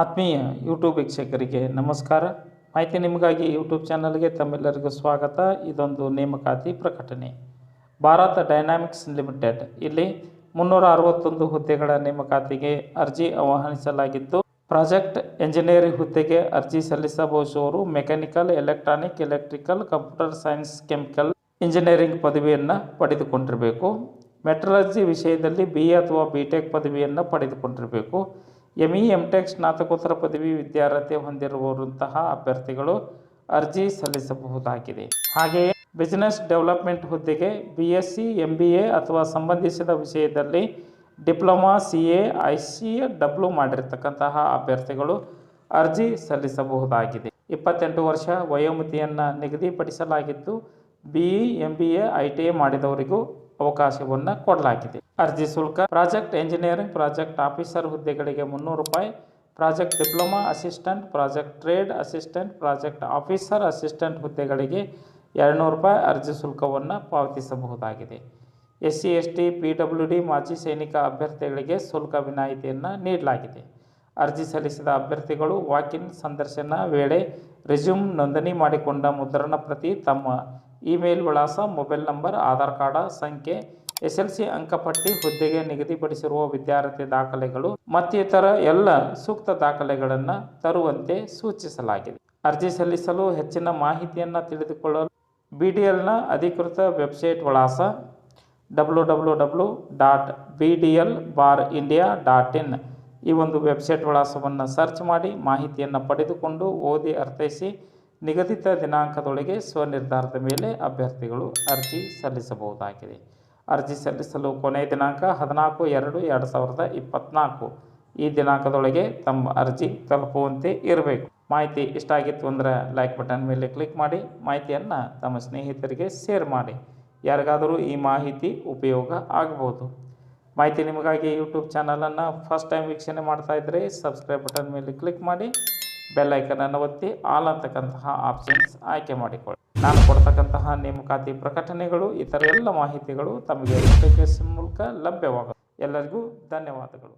ಆತ್ಮೀಯ ಯೂಟ್ಯೂಬ್ ವೀಕ್ಷಕರಿಗೆ ನಮಸ್ಕಾರ. ಮಾಹಿತಿ ನಿಮಗಾಗಿ ಯೂಟ್ಯೂಬ್ ಚಾನಲ್ಗೆ ತಮ್ಮೆಲ್ಲರಿಗೂ ಸ್ವಾಗತ. ಇದೊಂದು ನೇಮಕಾತಿ ಪ್ರಕಟಣೆ. ಭಾರತ್ ಡೈನಾಮಿಕ್ಸ್ ಲಿಮಿಟೆಡ್ ಇಲ್ಲಿ 361 ಹುದ್ದೆಗಳ ನೇಮಕಾತಿಗೆ ಅರ್ಜಿ ಆಹ್ವಾನಿಸಲಾಗಿದ್ದು, ಪ್ರಾಜೆಕ್ಟ್ ಎಂಜಿನಿಯರ್ ಹುದ್ದೆಗೆ ಅರ್ಜಿ ಸಲ್ಲಿಸಬಹುದವರು mechanical, electronic, electrical, computer science, chemical engineering ಪದವಿಯನ್ನು ಪಡೆದುಕೊಂಡಿರಬೇಕು. ಮೆಟ್ರಾಲಜಿ ವಿಷಯದಲ್ಲಿ BA ಅಥವಾ BTech ಪದವಿಯನ್ನು ಪಡೆದುಕೊಂಡಿರಬೇಕು. ME, MTech ಸ್ನಾತಕೋತ್ತರ ಪದವಿ ವಿದ್ಯಾರ್ಹತೆ ಹೊಂದಿರುವಂತಹ ಅಭ್ಯರ್ಥಿಗಳು ಅರ್ಜಿ ಸಲ್ಲಿಸಬಹುದಾಗಿದೆ. ಹಾಗೆಯೇ ಬಿಸಿನೆಸ್ ಡೆವಲಪ್ಮೆಂಟ್ ಹುದ್ದೆಗೆ BSc, MBA ಅಥವಾ ಸಂಬಂಧಿಸಿದ ವಿಷಯದಲ್ಲಿ ಡಿಪ್ಲೊಮಾ, CA, ICW ಮಾಡಿರ್ತಕ್ಕಂತಹ ಅಭ್ಯರ್ಥಿಗಳು ಅರ್ಜಿ ಸಲ್ಲಿಸಬಹುದಾಗಿದೆ. 28 ವರ್ಷ ವಯೋಮಿತಿಯನ್ನು ನಿಗದಿಪಡಿಸಲಾಗಿದ್ದು, BE, MBA, ITI ಮಾಡಿದವರಿಗೂ ಅವಕಾಶವನ್ನು ಕೊಡಲಾಗಿದೆ. ಅರ್ಜಿ ಶುಲ್ಕ: ಪ್ರಾಜೆಕ್ಟ್ ಎಂಜಿನಿಯರಿಂಗ್ ಪ್ರಾಜೆಕ್ಟ್ ಆಫೀಸರ್ ಹುದ್ದೆಗಳಿಗೆ ₹300, project diploma assistant, project trade assistant, project officer assistant ಹುದ್ದೆಗಳಿಗೆ ₹200 ಅರ್ಜಿ ಶುಲ್ಕವನ್ನು ಪಾವತಿಸಬಹುದಾಗಿದೆ. SC, ST, PWD ಮಾಜಿ ಸೈನಿಕ ಅಭ್ಯರ್ಥಿಗಳಿಗೆ ಶುಲ್ಕ ವಿನಾಯಿತಿಯನ್ನು ನೀಡಲಾಗಿದೆ. ಅರ್ಜಿ ಸಲ್ಲಿಸಿದ ಅಭ್ಯರ್ಥಿಗಳು ವಾಕ್-ಇನ್ ಸಂದರ್ಶನ ವೇಳೆ ರೆಸ್ಯೂಮ್ ನೋಂದಣಿ ಮಾಡಿಕೊಂಡ ಮುದ್ರಣ ಪ್ರತಿ, ತಮ್ಮ ಇಮೇಲ್ ವಿಳಾಸ, ಮೊಬೈಲ್ ನಂಬರ್, ಆಧಾರ್ ಕಾರ್ಡ್ ಸಂಖ್ಯೆ, SSLC ಅಂಕಪಟ್ಟಿ, ಹುದ್ದೆಗೆ ನಿಗದಿಪಡಿಸಿರುವ ವಿದ್ಯಾರ್ಥಿ ದಾಖಲೆಗಳು ಮತ್ತಿತರ ಎಲ್ಲ ಸೂಕ್ತ ದಾಖಲೆಗಳನ್ನು ತರುವಂತೆ ಸೂಚಿಸಲಾಗಿದೆ. ಅರ್ಜಿ ಸಲ್ಲಿಸಲು ಹೆಚ್ಚಿನ ಮಾಹಿತಿಯನ್ನು ತಿಳಿದುಕೊಳ್ಳಲು BDLನ ಅಧಿಕೃತ ವೆಬ್ಸೈಟ್ ವಿಳಾಸ www.bdl-india.in ಈ ಒಂದು ವೆಬ್ಸೈಟ್ ವಿಳಾಸವನ್ನು ಸರ್ಚ್ ಮಾಡಿ ಮಾಹಿತಿಯನ್ನು ಪಡೆದುಕೊಂಡು ಓದಿ ಅರ್ಥೈಸಿ ನಿಗದಿತ ದಿನಾಂಕದೊಳಗೆ ಸ್ವನಿರ್ಧಾರದ ಮೇಲೆ ಅಭ್ಯರ್ಥಿಗಳು ಅರ್ಜಿ ಸಲ್ಲಿಸಬಹುದಾಗಿದೆ. ಅರ್ಜಿ ಸಲ್ಲಿಸಲು ಕೊನೆಯ ದಿನಾಂಕ 14/2/2024 ಈ ದಿನಾಂಕದೊಳಗೆ ತಮ್ಮ ಅರ್ಜಿ ತಲುಪುವಂತೆ ಇರಬೇಕು. ಮಾಹಿತಿ ಇಷ್ಟ ಆಗಿತ್ತು ಅಂದರೆ ಲೈಕ್ ಬಟನ್ ಮೇಲೆ ಕ್ಲಿಕ್ ಮಾಡಿ, ಮಾಹಿತಿಯನ್ನು ತಮ್ಮ ಸ್ನೇಹಿತರಿಗೆ ಶೇರ್ ಮಾಡಿ. ಯಾರಿಗಾದರೂ ಈ ಮಾಹಿತಿ ಉಪಯೋಗ ಆಗಬಹುದು. ಮಾಹಿತಿ ನಿಮಗಾಗಿ ಯೂಟ್ಯೂಬ್ ಚಾನಲನ್ನು ಫಸ್ಟ್ ಟೈಮ್ ವೀಕ್ಷಣೆ ಮಾಡ್ತಾ ಇದ್ದರೆ ಸಬ್ಸ್ಕ್ರೈಬ್ ಬಟನ್ ಮೇಲೆ ಕ್ಲಿಕ್ ಮಾಡಿ, ಬೆಲ್ ಐಕನನ್ನು ಒತ್ತಿ ಆಲ್ ಅಂತಕ್ಕಂತಹ ಆಪ್ಷನ್ಸ್ ಆಯ್ಕೆ ಮಾಡಿಕೊಳ್ಳಿ. ನಾನು ಕೊಡ್ತಕ್ಕಂತಹ ನೇಮಕಾತಿ ಪ್ರಕಟಣೆಗಳು, ಇತರ ಎಲ್ಲ ಮಾಹಿತಿಗಳು ತಮಗೆ ನೋಟಿಫಿಕೇಶನ್ ಮೂಲಕ ಲಭ್ಯವಾಗುತ್ತೆ. ಎಲ್ಲರಿಗೂ ಧನ್ಯವಾದಗಳು.